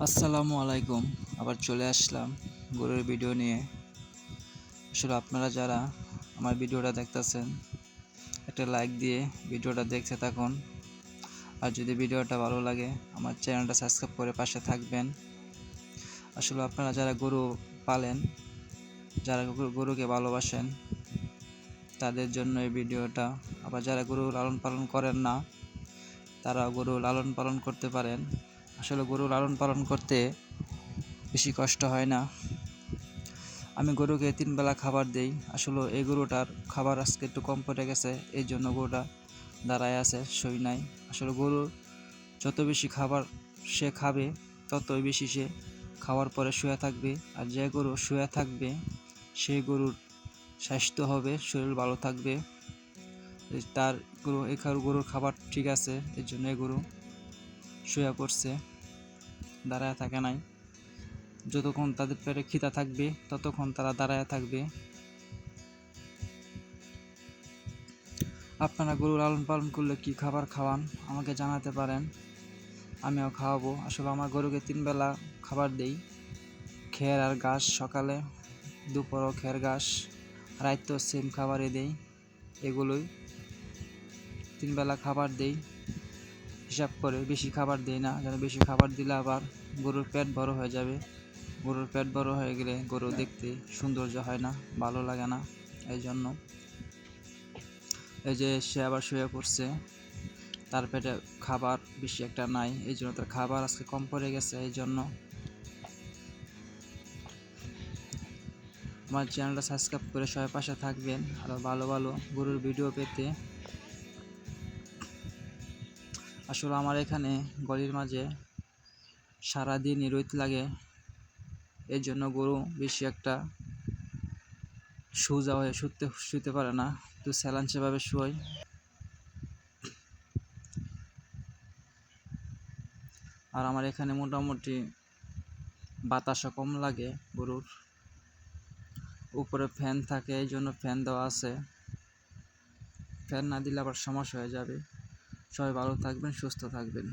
আসসালামু আলাইকুম। আবার চলে আসলাম গরুর ভিডিও নিয়ে। আসলে আপনারা যারা আমার ভিডিওটা দেখতেছেন, একটা লাইক দিয়ে ভিডিওটা দেখতে থাকুন। আর যদি ভিডিওটা ভালো লাগে আমার চ্যানেলটা সাবস্ক্রাইব করে পাশে থাকবেন। আসলে আপনারা যারা গরু পালেন, যারা গরুকে ভালোবাসেন, তাদের জন্য এই ভিডিওটা। আবার যারা গরু লালন পালন করেন না, তারা গরু লালন পালন করতে পারেন। আসলে গরু লালন পালন করতে বেশি কষ্ট হয় না। আমি গরুকে 3 বেলা খাবার দেই। আসলে এই গরুটার খাবার আজকে একটু কম পড়ে গেছে, এই জন্য গরুটা দাঁড়ায় আছে, শুই নাই। আসলে গরুর যত বেশি খাবার সে খাবে, ততই বেশি সে খাওয়ার পরে শুয়ে থাকবে। আর যে গরু শুয়ে থাকবে সেই গরুর স্বাস্থ্য হবে, শরীর ভালো থাকবে। তার গরুর খাবার ঠিক আছে, এই জন্য এই গরু শুয়ে পড়ছে, দাঁড়ায় থাকে নাই। যতক্ষণ তাদের পেটে খিদা থাকবে ততক্ষণ তারা দাঁড়ায় থাকবে। আপনারা গরু লালন পালন করলে কি খাবার খাওয়ান আমাকে জানাতে পারেন, আমিও খাওয়াবো। আসলে আমার গরুকে 3 বেলা খাবার দেই, খের আর ঘাস। সকালে দুপুরও খের ঘাস, রাতেও সেম খাবারই দেই। এগুলোই 3 বেলা খাবার দেই হিসাব করে, বেশি খাবার দেই না, যেন বেশি খাবার দিলে আবার গরুর পেট বড় হয়ে যাবে। গরুর পেট বড় হয়ে গেলে গরু দেখতে সৌন্দর্য হয় না, ভালো লাগে না। এই জন্য এই যে সে আবার শুয়ে পড়ছে, তার পেটে খাবার বেশি একটা নাই, এই জন্য তার খাবার আজকে কম পড়ে গেছে। এই জন্য আমার চ্যানেলটা সাবস্ক্রাইব করে সবাই পাশে থাকবেন আরও ভালো ভালো গরুর ভিডিও পেতে। আসলে আমার এখানে গলির মাঝে সারাদিনই রোদ লাগে, এই জন্য গরু বেশি একটা সোজা হয়ে শুতে পারে না, তো স্যালান সেভাবে শুই। আর আমার এখানে মোটামুটি বাতাসও কম লাগে গরুর, উপরে ফ্যান থাকে, এই জন্য ফ্যান দেওয়া আছে। ফ্যান না দিলে আবার সমস্যা হয়ে যাবে। সবাই ভালো থাকবেন, সুস্থ থাকবেন।